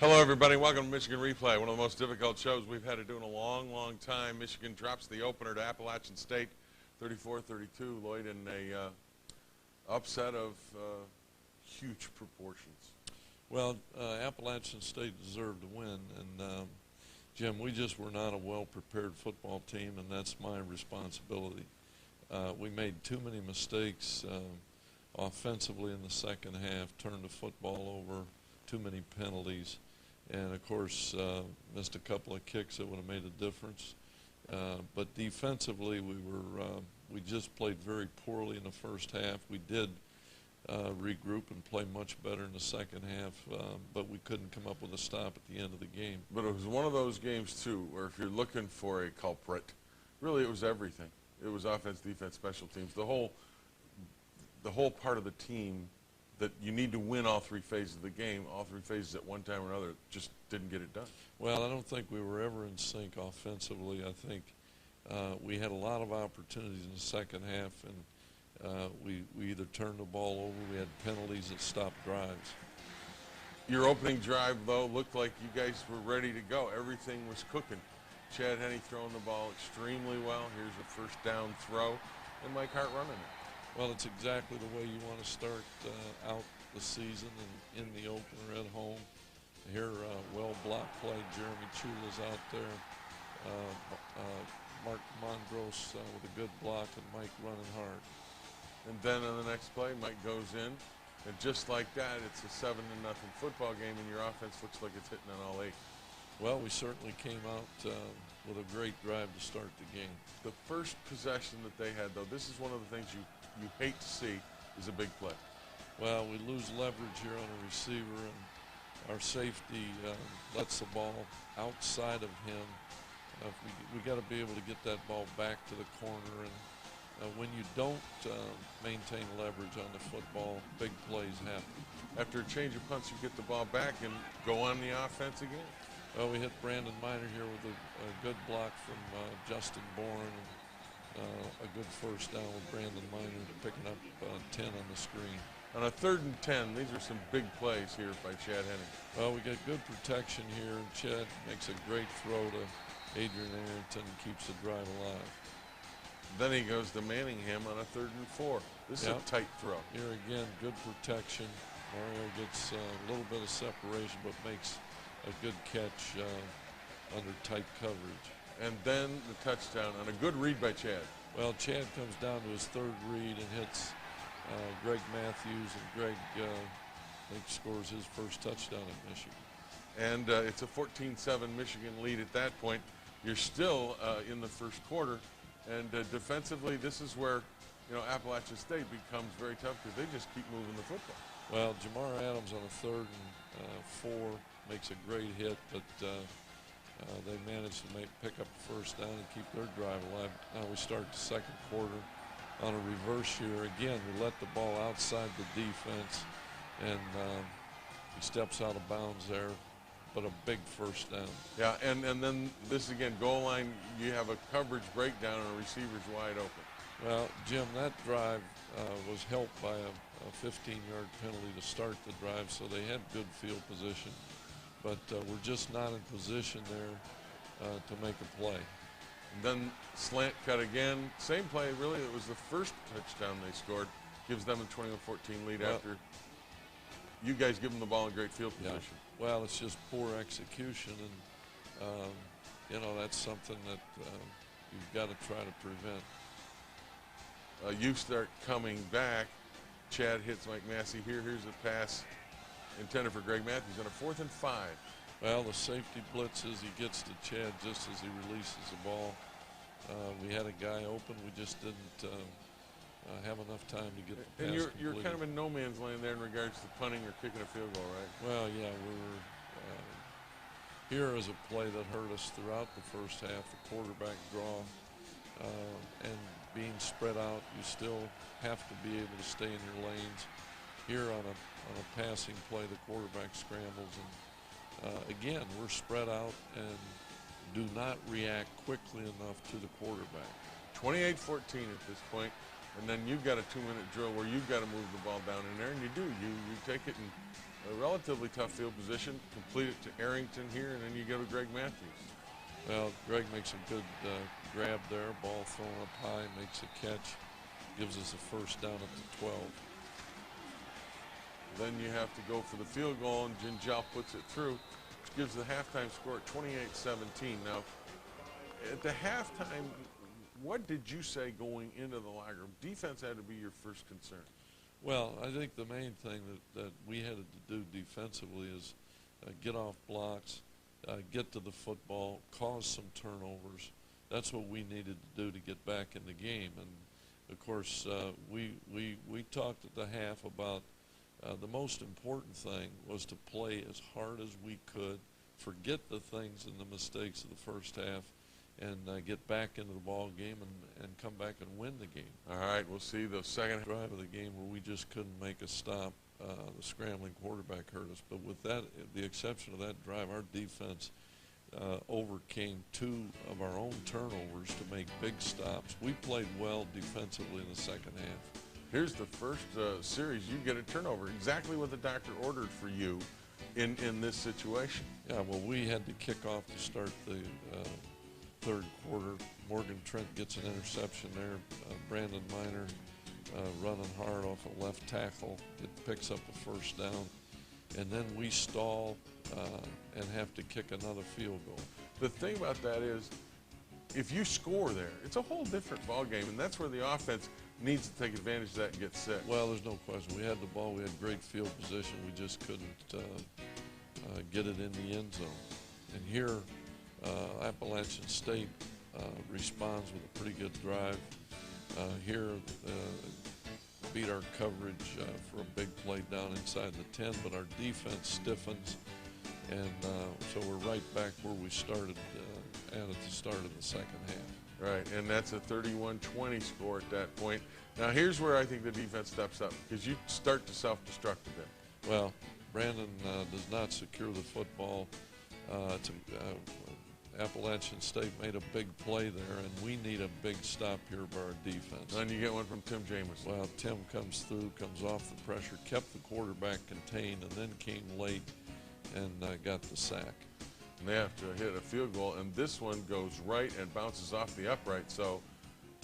Hello, everybody. Welcome to Michigan Replay, one of the most difficult shows we've had to do in a long, long time. Michigan drops the opener to Appalachian State, 34-32. Lloyd in a upset of huge proportions. Well, Appalachian State deserved to win, and Jim, we just were not a well-prepared football team, and that's my responsibility. We made too many mistakes offensively in the second half, turned the football over, too many penalties, and of course missed a couple of kicks that would have made a difference. But defensively, we just played very poorly in the first half. We did regroup and play much better in the second half, but we couldn't come up with a stop at the end of the game. But it was one of those games, too, where if you're looking for a culprit, really it was everything. It was offense, defense, special teams. The whole part of the team that you need to win all three phases of the game, all three phases at one time or another, just didn't get it done. Well, I don't think we were ever in sync offensively. I think we had a lot of opportunities in the second half, and we either turned the ball over, we had penalties that stopped drives. Your opening drive, though, looked like you guys were ready to go. Everything was cooking. Chad Henne throwing the ball extremely well. Here's a first down throw, and Mike Hart running it. Well, it's exactly the way you want to start out the season and in the opener at home. Here, well-blocked play. Jeremy Chula's out there. Mark Mondros with a good block, and Mike running hard. And then on the next play, Mike goes in, and just like that, it's a 7-0 football game, and your offense looks like it's hitting on all 8. Well, we certainly came out with a great drive to start the game. The first possession that they had, though, this is one of the things you hate to see, is a big play. Well, we lose leverage here on a receiver, and our safety lets the ball outside of him. We got to be able to get that ball back to the corner, and when you don't maintain leverage on the football, big plays happen. After a change of punts, you get the ball back and go on the offense again. Well, we hit Brandon Miner here with a good block from Justin Bourne, and a good first down with Brandon Miner picking up 10 on the screen. On a 3rd and 10, these are some big plays here by Chad Henne. Well, we got good protection here, and Chad makes a great throw to Adrian Arrington and keeps the drive alive. Then he goes to Manningham on a 3rd and 4. This is a tight throw. Here again, good protection. Mario gets a little bit of separation, but makes a good catch under tight coverage. And then the touchdown on a good read by Chad. Well, Chad comes down to his 3rd read and hits Greg Matthews, and Greg, I think, scores his first touchdown at Michigan. And it's a 14-7 Michigan lead at that point. You're still in the first quarter, and defensively, this is where Appalachian State becomes very tough because they just keep moving the football. Well, Jamar Adams on a 3rd and 4 makes a great hit, but they managed to pick up the first down and keep their drive alive. Now we start the second quarter on a reverse here. Again, we let the ball outside the defense, and he steps out of bounds there, but a big first down. Yeah, and then this again, goal line, you have a coverage breakdown and a receiver's wide open. Well, Jim, that drive was helped by a 15-yard penalty to start the drive, so they had good field position. But we're just not in position there to make a play. And then slant cut again. Same play, really. It was the first touchdown they scored. Gives them a 21-14 lead after you guys give them the ball in great field position. Yeah. Well, it's just poor execution, and, that's something that you've got to try to prevent. You start coming back. Chad hits Mike Massey here. Here's a pass intended for Greg Matthews on a 4th and 5. Well, the safety blitzes. He gets to Chad just as he releases the ball. We had a guy open. We just didn't have enough time to get the pass And you're completed. kind of in no man's land there in regards to punting or kicking a field goal, right? Well, yeah, here is a play that hurt us throughout the first half. The quarterback draw and being spread out, you still have to be able to stay in your lanes. Here on a passing play, the quarterback scrambles, and again, we're spread out and do not react quickly enough to the quarterback. 28-14 at this point. And then you've got a 2-minute drill where you've got to move the ball down in there, and you do. You take it in a relatively tough field position, complete it to Arrington here, and then you go to Greg Matthews. Well, Greg makes a good grab there, ball thrown up high, makes a catch, gives us a first down at the 12. Then you have to go for the field goal, and Gingell puts it through, which gives the halftime score at 28-17. Now, at the halftime, what did you say going into the locker room? Defense had to be your first concern. Well, I think the main thing that we had to do defensively is get off blocks, get to the football, cause some turnovers. That's what we needed to do to get back in the game. And, of course, we talked at the half about the most important thing was to play as hard as we could, forget the things and the mistakes of the first half, and get back into the ball game and come back and win the game. All right, we'll see the second drive of the game where we just couldn't make a stop. The scrambling quarterback hurt us. But with that, the exception of that drive, our defense overcame 2 of our own turnovers to make big stops. We played well defensively in the second half. Here's the first series. You get a turnover, exactly what the doctor ordered for you in this situation. Yeah, well, we had to kick off to start the third quarter. Morgan Trent gets an interception there. Brandon Miner running hard off a left tackle. It picks up a first down. And then we stall and have to kick another field goal. The thing about that is, if you score there, it's a whole different ball game, and that's where the offense needs to take advantage of that and get set. Well, there's no question. We had the ball. We had great field position. We just couldn't get it in the end zone. And here, Appalachian State responds with a pretty good drive. Here, beat our coverage for a big play down inside the 10, but our defense stiffens, and so we're right back where we started at the start of the second half. Right, and that's a 31-20 score at that point. Now here's where I think the defense steps up, because you start to self-destruct a bit. Well, Brandon does not secure the football. Appalachian State made a big play there, and we need a big stop here by our defense. And you get one from Tim Jamison. Well, Tim comes through, comes off the pressure, kept the quarterback contained, and then came late and got the sack. And they have to hit a field goal, and this one goes right and bounces off the upright. So,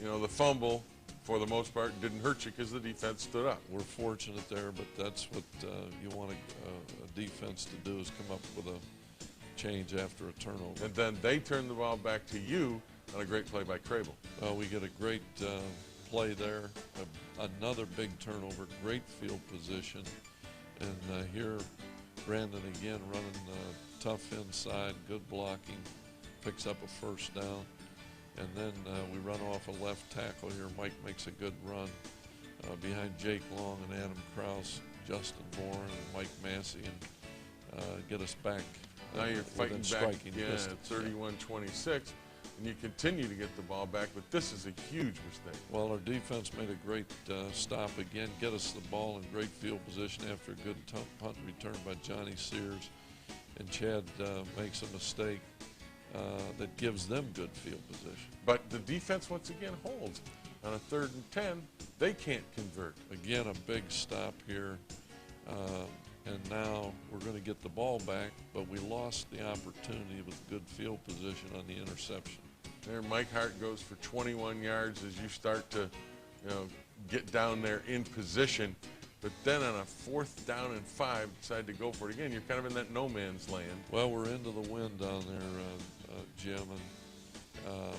you know, the fumble, for the most part, didn't hurt you because the defense stood up. We're fortunate there, but that's what you want a defense to do, is come up with a change after a turnover. And then they turn the ball back to you on a great play by Crable. We get a great play there, another big turnover, great field position, and here Brandon again running tough inside, good blocking, picks up a first down, and then we run off a left tackle here. Mike makes a good run behind Jake Long and Adam Krause, Justin Bourne, and Mike Massey, and get us back. Now you're fighting back distance. At 31-26, and you continue to get the ball back, but this is a huge mistake. Well, our defense made a great stop again, get us the ball in great field position after a good punt return by Johnny Sears, and Chad makes a mistake that gives them good field position. But the defense once again holds. On a 3rd and 10, they can't convert. Again, a big stop here. And now we're going to get the ball back, but we lost the opportunity with good field position on the interception. There, Mike Hart goes for 21 yards as you start to, get down there in position. But then on a 4th down and 5, decide to go for it again. You're kind of in that no man's land. Well, we're into the wind down there, Jim, and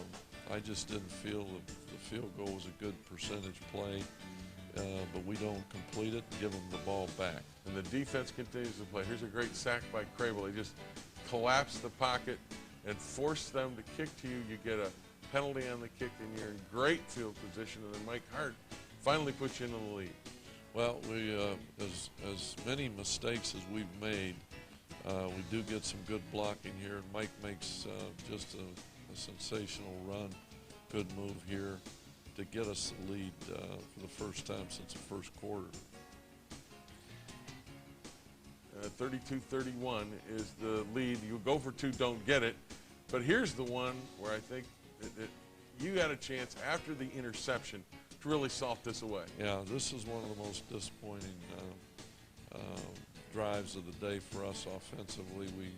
I just didn't feel that the field goal was a good percentage play. But we don't complete it and give them the ball back. And the defense continues to play. Here's a great sack by Crable. They just collapse the pocket and force them to kick to you. You get a penalty on the kick, and you're in great field position. And then Mike Hart finally puts you in the lead. Well, we as many mistakes as we've made, we do get some good blocking here. And Mike makes just a sensational run. Good move here to get us the lead for the first time since the first quarter. 32-31 is the lead. You go for 2, don't get it. But here's the one where I think that you had a chance after the interception really salt this away. Yeah, this is one of the most disappointing drives of the day for us offensively. We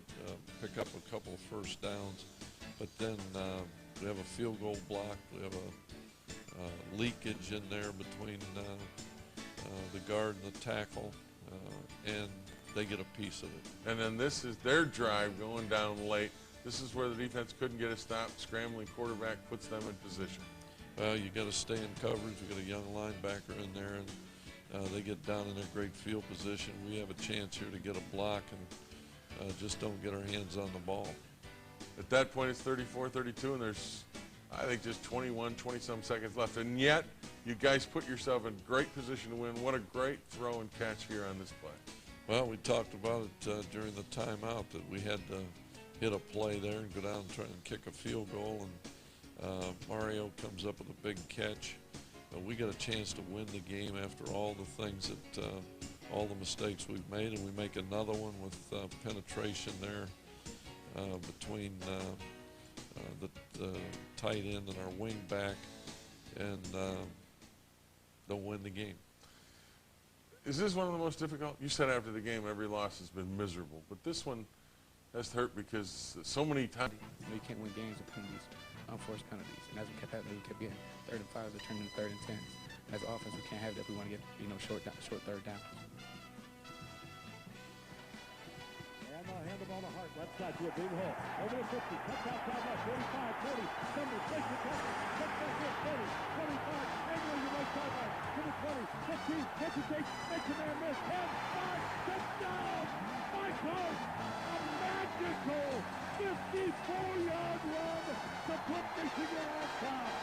pick up a couple of first downs, but then we have a field goal block. We have a leakage in there between the guard and the tackle, and they get a piece of it. And then this is their drive going down late. This is where the defense couldn't get a stop. Scrambling quarterback puts them in position. Well, you got to stay in coverage. We got a young linebacker in there, and they get down in a great field position. We have a chance here to get a block and just don't get our hands on the ball. At that point, it's 34-32, and there's, I think, just 20-some seconds left. And yet, you guys put yourself in great position to win. What a great throw and catch here on this play. Well, we talked about it during the timeout that we had to hit a play there and go down and try and kick a field goal, and Mario comes up with a big catch. We got a chance to win the game after all the things that, all the mistakes we've made, and we make another one with penetration there between the tight end and our wing back, and they'll win the game. Is this one of the most difficult? You said after the game every loss has been miserable, but this one has hurt because so many times. You can't win games with penalties, unforced penalties, and as we kept happening, we kept getting 3rd and 5s that turned into 3rd and 10s. And as an offense, we can't have that. We want to get short third down. And they'll hand the ball to Hart, left side to a big hole. Over the 50, cuts outside left, 45, 40, stumbles, takes the cover, cuts back in, 30, 25, angling the right sideline, to the 20, 15, hesitates, makes a man miss, 10, 5, touchdown! Michael, a magical 54-yard run to put Michigan on top.